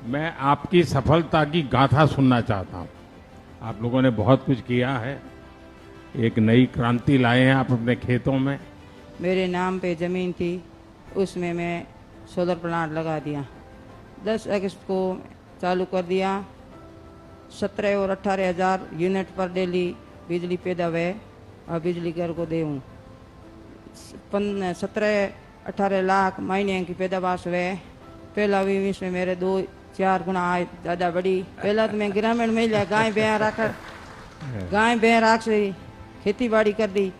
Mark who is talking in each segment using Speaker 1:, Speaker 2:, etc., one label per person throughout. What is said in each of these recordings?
Speaker 1: मैं आपकी सफलता की गाथा सुनना चाहता हूँ। आप लोगों ने बहुत कुछ किया है, एक नई क्रांति लाए हैं आप अपने खेतों में।
Speaker 2: मेरे नाम पे ज़मीन थी, उसमें मैं सोलर प्लांट लगा दिया। 10 अगस्त को चालू कर दिया। 17 और 18 हज़ार यूनिट पर डेली बिजली पैदा हुए और बिजली घर को दे हूँ। 17-18 लाख महीने की पैदावार हुए। पहला भी इसमें मेरे 2-4 गुना आय ज़्यादा बढ़ी। पहला तो मैं ग्रामीण महिला गाय भैंस रख से खेती बाड़ी कर दी।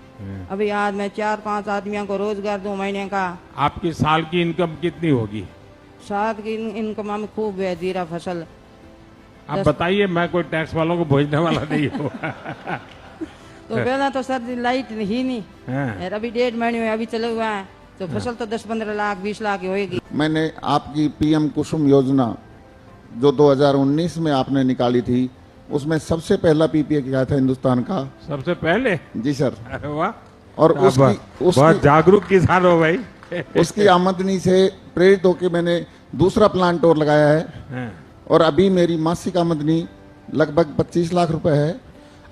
Speaker 2: अभी आज मैं 4-5 आदमियों को रोजगार दूं महीने का।
Speaker 1: आपकी साल की इनकम कितनी होगी?
Speaker 2: साथ की इनकम में खूब है, जीरा फसल।
Speaker 1: आप बताइए, मैं कोई टैक्स वालों को भेजने वाला नहीं हूँ।
Speaker 2: तो पहला तो सर लाइट ही नहीं है, अभी 1.5 महीने में अभी चले हुआ है, तो फसल तो 10-15 लाख 20 लाख की होगी।
Speaker 3: मैंने आपकी पीएम कुसुम योजना जो 2019 में आपने निकाली थी, उसमें सबसे पहला पीपीए क्या था हिंदुस्तान का?
Speaker 1: सबसे पहले?
Speaker 3: जी सर।
Speaker 1: अरे वाह,
Speaker 3: और
Speaker 1: बहुत जागरूक किसान हो भाई।
Speaker 3: उसकी आमदनी से प्रेरित होकर मैंने दूसरा प्लांट और लगाया है, और अभी मेरी मासिक आमदनी लगभग 25 लाख रुपए है।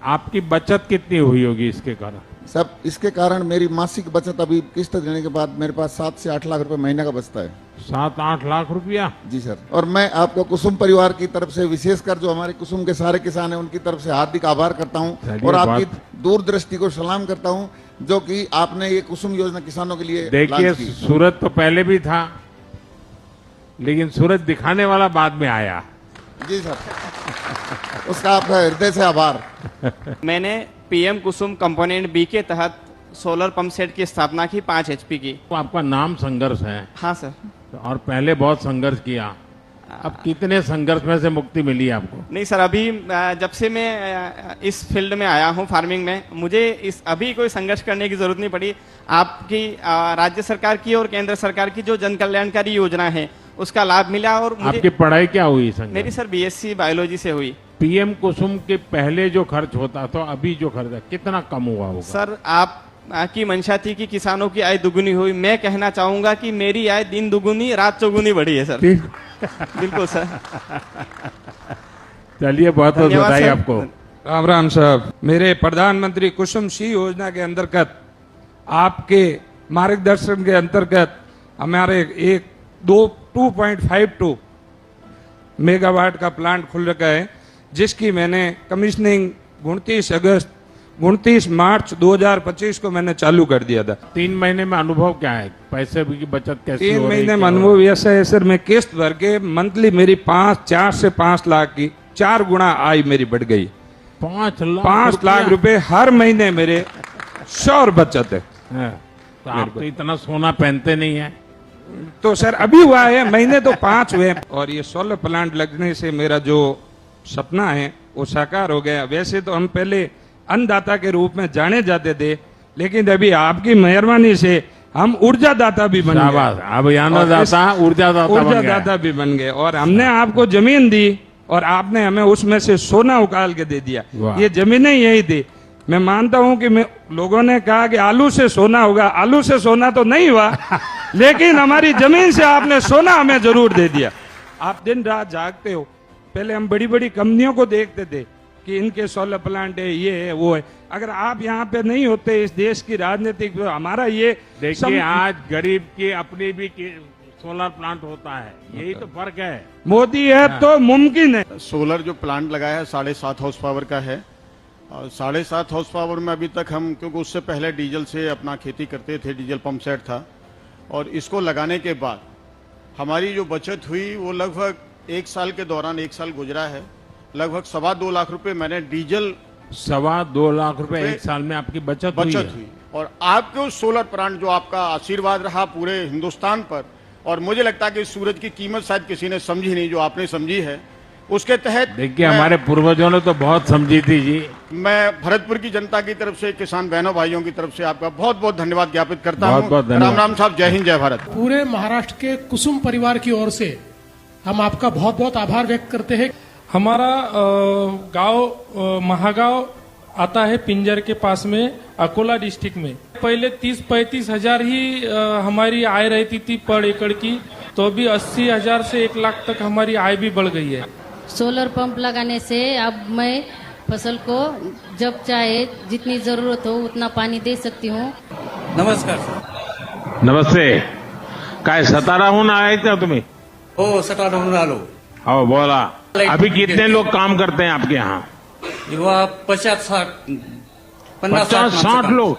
Speaker 1: आपकी बचत कितनी हुई होगी इसके कारण?
Speaker 3: सब इसके कारण मेरी मासिक बचत अभी किस्त देने के बाद मेरे पास 7 से 8 लाख रुपए महीने का बचता है।
Speaker 1: 7-8 लाख रुपया?
Speaker 3: जी सर। और मैं आपको कुसुम परिवार की तरफ से, विशेषकर जो हमारे कुसुम के सारे किसान हैं, उनकी तरफ से हार्दिक आभार करता हूं और आपकी दूरदृष्टि को सलाम करता हूं, जो कि आपने ये कुसुम योजना किसानों के लिए।
Speaker 1: देखिए, सूरज तो पहले भी था, लेकिन सूरज दिखाने वाला बाद में आया।
Speaker 3: जी सर, उसका आपका हृदय से आभार।
Speaker 4: मैंने पीएम कुसुम कंपोनेंट बी के तहत सोलर पंप सेट की स्थापना की 5 HP की।
Speaker 1: तो आपका नाम संघर्ष है।
Speaker 4: हाँ सर।
Speaker 1: और पहले बहुत संघर्ष किया, अब कितने संघर्ष में से मुक्ति मिली आपको?
Speaker 4: नहीं सर, अभी जब से मैं इस फील्ड में आया हूँ फार्मिंग में, मुझे अभी कोई संघर्ष करने की जरूरत नहीं पड़ी। आपकी राज्य सरकार की और केंद्र सरकार की जो जन कल्याणकारी योजना है उसका लाभ मिला। और
Speaker 1: आपकी पढ़ाई क्या हुई?
Speaker 4: मेरी सर BSc बायोलॉजी से हुई।
Speaker 1: पीएम कुसुम के पहले जो खर्च होता था, अभी जो खर्च है कितना कम हुआ होगा?
Speaker 4: सर, आप की मंशा थी कि किसानों की आय दुगुनी हुई। मैं कहना चाहूंगा कि मेरी आय दिन दुगुनी रात चौगुनी बढ़ी है सर। बिल्कुल सर।
Speaker 1: चलिए, बहुत बहुत बधाई आपको।
Speaker 5: राम राम साहब। मेरे प्रधानमंत्री कुसुम सी योजना के अंतर्गत, आपके मार्गदर्शन के अंतर्गत हमारे 2.52 मेगावाट का प्लांट खुल रखा है, जिसकी मैंने कमीशनिंग 29 मार्च 2025 को मैंने चालू कर दिया था।
Speaker 1: 3 महीने में अनुभव क्या है? पैसे की बचत कैसी हो रही है?
Speaker 5: 3 महीने में अनुभव ऐसा है सर, मैं किस्त भर के मंथली मेरी 4 से 5 लाख की 4 गुना आय मेरी बढ़ गई। 5 लाख रुपए हर महीने मेरे श्योर बचत है।
Speaker 1: तो आप तो इतना सोना पहनते नहीं है।
Speaker 5: तो सर अभी हुआ है, महीने तो 5 हुए। और ये सोलर प्लांट लगने से मेरा जो सपना है वो साकार हो गया। वैसे तो हम पहले अन्नदाता के रूप में जाने जाते थे, लेकिन अभी आपकी मेहरबानी से हम ऊर्जा दाता भी बन गए।
Speaker 1: अब ऊर्जा
Speaker 5: दाता भी बन गए। और हमने आपको जमीन दी और आपने हमें उसमें से सोना उकाल के दे दिया। ये जमीनें यही थी। मैं मानता हूं कि लोगों ने कहा कि आलू से सोना होगा, आलू से सोना तो नहीं हुआ, लेकिन हमारी जमीन से आपने सोना हमें जरूर दे दिया। आप दिन रात जागते हो। पहले हम बड़ी बड़ी कंपनियों को देखते थे कि इनके सोलर प्लांट है, ये है, वो है। अगर आप यहाँ पे नहीं होते, इस देश की राजनीतिक, हमारा ये
Speaker 1: देखिए, आज गरीब की अपनी भी सोलर प्लांट होता है, यही तो फर्क है।
Speaker 5: मोदी है तो मुमकिन है।
Speaker 6: सोलर जो प्लांट लगाया है 7.5 हॉर्स पावर का है। और 7.5 हॉर्स पावर में अभी तक हम, क्योंकि उससे पहले डीजल से अपना खेती करते थे, डीजल पंप सेट था, और इसको लगाने के बाद हमारी जो बचत हुई वो लगभग 1 साल के दौरान, 1 साल गुजरा है, लगभग 2.25 लाख रुपए मैंने डीजल
Speaker 1: 2.25 लाख रुपए 1 साल में आपकी बचत हुई।
Speaker 6: और आपके उस सोलर प्लांट जो आपका आशीर्वाद रहा पूरे हिंदुस्तान पर, और मुझे लगता है कि सूरज की कीमत शायद किसी ने समझी नहीं जो आपने समझी है, उसके तहत
Speaker 1: देखिए हमारे पूर्वजों ने तो बहुत समझी थी जी।
Speaker 6: मैं भरतपुर की जनता की तरफ से, किसान बहनों भाइयों की तरफ से आपका बहुत बहुत धन्यवाद ज्ञापित करता हूं। राम राम साहब, जय हिंद, जय भारत।
Speaker 7: पूरे महाराष्ट्र के कुसुम परिवार की ओर से हम आपका बहुत बहुत आभार व्यक्त करते हैं।
Speaker 8: हमारा गांव महागांव आता है पिंजर के पास में, अकोला डिस्ट्रिक्ट में। पहले 30-35 हजार ही हमारी आय रहती थी पर एकड़ की, तो भी 80,000 से 1 लाख तक हमारी आय भी बढ़ गई है।
Speaker 9: सोलर पंप लगाने से अब मैं फसल को जब चाहे जितनी जरूरत हो उतना पानी दे सकती हूँ।
Speaker 10: नमस्कार सर.
Speaker 1: नमस्ते. काय सताराहून आहे का तुम्ही?
Speaker 10: हो, सटाराहून आलो.
Speaker 1: हो, बोला. अभी कितने लोग काम करते हैं आपके यहाँ? 50-60 लोग.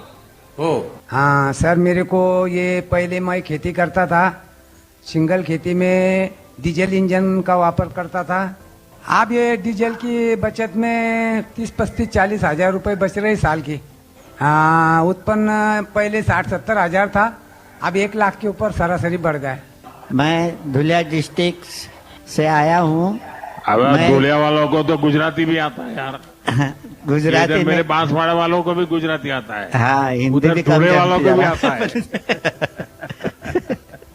Speaker 10: हो.
Speaker 11: हाँ सर, मेरे को ये पहले मैं खेती करता था, सिंगल खेती में डीजल इंजन का वापर करता था। अब ये डीजल की बचत में 30-35-40 हजार रुपए बच रहे साल की। हाँ, उत्पन्न पहले 60-70 हजार था, अब 1 लाख के ऊपर सरासरी बढ़ गया।
Speaker 12: मैं धुलिया डिस्ट्रिक्ट से आया हूँ।
Speaker 1: अब धुलिया वालों को तो गुजराती भी आता है यार।
Speaker 12: गुजराती में
Speaker 1: मेरे बांसवाड़ा वालों को भी गुजराती आता है।
Speaker 12: हाँ, हिंदी भी
Speaker 1: धुले वालों को भी आता है।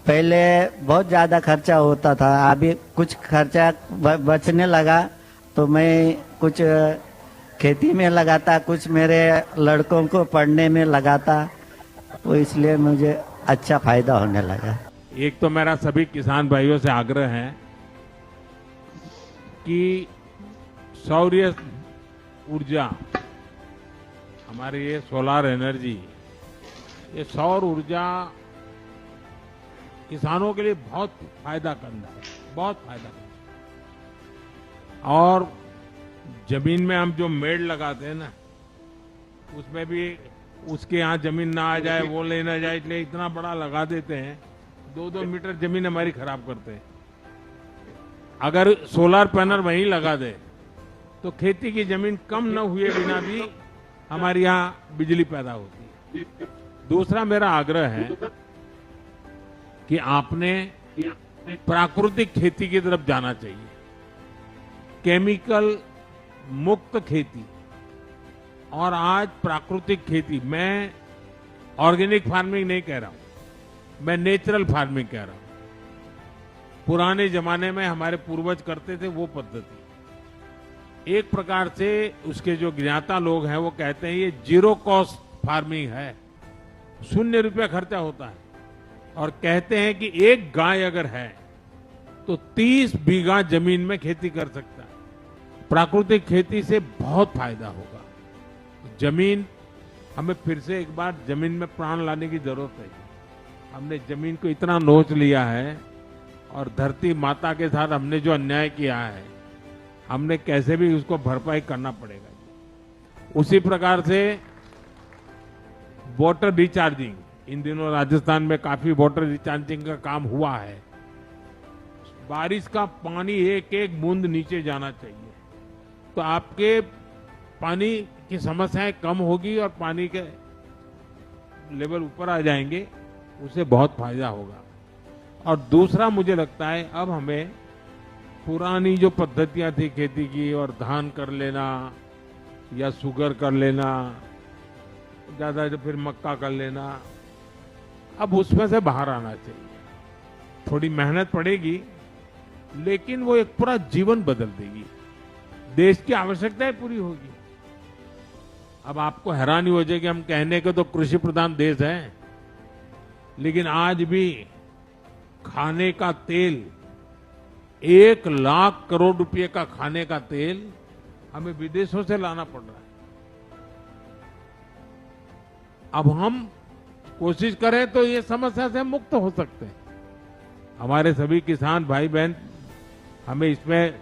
Speaker 12: पहले बहुत ज्यादा खर्चा होता था, अभी कुछ खर्चा बचने लगा तो मैं कुछ खेती में लगाता, कुछ मेरे लड़कों को पढ़ने में लगाता, तो इसलिए मुझे अच्छा फायदा होने लगा।
Speaker 1: एक तो मेरा सभी किसान भाइयों से आग्रह है कि सौर ऊर्जा, हमारी ये सोलार एनर्जी, ये सौर ऊर्जा किसानों के लिए बहुत फायदा करना है, बहुत फायदा करना है। और जमीन में हम जो मेड़ लगाते हैं ना, उसमें भी उसके यहाँ जमीन ना आ जाए, वो ले ना जाए, इसलिए इतना बड़ा लगा देते हैं, 2-2 मीटर जमीन हमारी खराब करते हैं। अगर सोलर पैनल वहीं लगा दे तो खेती की जमीन कम न हुए बिना भी हमारे यहाँ बिजली पैदा होती है। दूसरा मेरा आग्रह है कि आपने प्राकृतिक खेती की तरफ जाना चाहिए, केमिकल मुक्त खेती। और आज प्राकृतिक खेती, मैं ऑर्गेनिक फार्मिंग नहीं कह रहा हूं, मैं नेचुरल फार्मिंग कह रहा हूं। पुराने जमाने में हमारे पूर्वज करते थे वो पद्धति, एक प्रकार से उसके जो ज्ञाता लोग हैं वो कहते हैं ये जीरो कॉस्ट फार्मिंग है, 0 रुपया खर्चा होता है। और कहते हैं कि एक गाय अगर है तो 30 बीघा जमीन में खेती कर सकता है। प्राकृतिक खेती से बहुत फायदा होगा। जमीन, हमें फिर से एक बार जमीन में प्राण लाने की जरूरत है। हमने जमीन को इतना नोच लिया है और धरती माता के साथ हमने जो अन्याय किया है, हमने कैसे भी उसको भरपाई करना पड़ेगा। उसी प्रकार से वाटर रिचार्जिंग, इन दिनों राजस्थान में काफी वाटर रिचार्जिंग का काम हुआ है। बारिश का पानी एक एक बूंद नीचे जाना चाहिए, तो आपके पानी की समस्याएं कम होगी और पानी के लेवल ऊपर आ जाएंगे, उससे बहुत फायदा होगा। और दूसरा मुझे लगता है अब हमें पुरानी जो पद्धतियां थी खेती की, और धान कर लेना या शुगर कर लेना, ज्यादा फिर मक्का कर लेना, अब उसमें से बाहर आना चाहिए। थोड़ी मेहनत पड़ेगी लेकिन वो एक पूरा जीवन बदल देगी, देश की आवश्यकताएं पूरी होगी। अब आपको हैरानी हो जाएगी, हम कहने के तो कृषि प्रधान देश है, लेकिन आज भी खाने का तेल, 1 लाख करोड़ रुपए का खाने का तेल हमें विदेशों से लाना पड़ रहा है। अब हम कोशिश करें तो ये समस्या से मुक्त हो सकते हैं। हमारे सभी किसान भाई बहन हमें इसमें,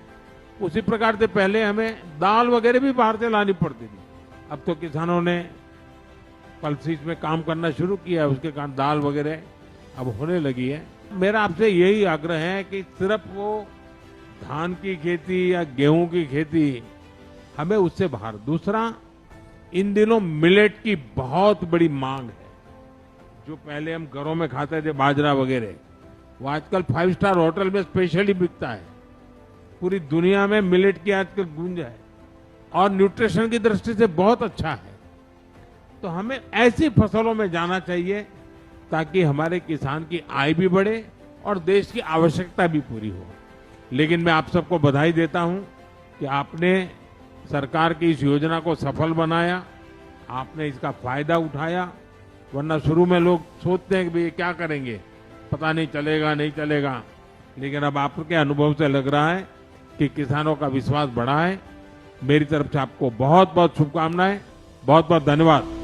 Speaker 1: उसी प्रकार से पहले हमें दाल वगैरह भी बाहर से लानी पड़ती थी, अब तो किसानों ने पल्सीज में काम करना शुरू किया है, उसके कारण दाल वगैरह अब होने लगी है। मेरा आपसे यही आग्रह है कि सिर्फ वो धान की खेती या गेहूं की खेती, हमें उससे बाहर। दूसरा, इन दिनों मिलेट की बहुत बड़ी मांग है। जो पहले हम घरों में खाते थे बाजरा वगैरह, वो आजकल 5 स्टार होटल में स्पेशली बिकता है। पूरी दुनिया में मिलेट की आजकल गूंज है और न्यूट्रिशन की दृष्टि से बहुत अच्छा है। तो हमें ऐसी फसलों में जाना चाहिए ताकि हमारे किसान की आय भी बढ़े और देश की आवश्यकता भी पूरी हो। लेकिन मैं आप सबको बधाई देता हूं कि आपने सरकार की इस योजना को सफल बनाया, आपने इसका फायदा उठाया। वरना शुरू में लोग सोचते हैं कि भाई क्या करेंगे, पता नहीं चलेगा नहीं चलेगा, लेकिन अब आपके अनुभव से लग रहा है कि किसानों का विश्वास बढ़ा है। मेरी तरफ से आपको बहुत बहुत शुभकामनाएं, बहुत बहुत धन्यवाद।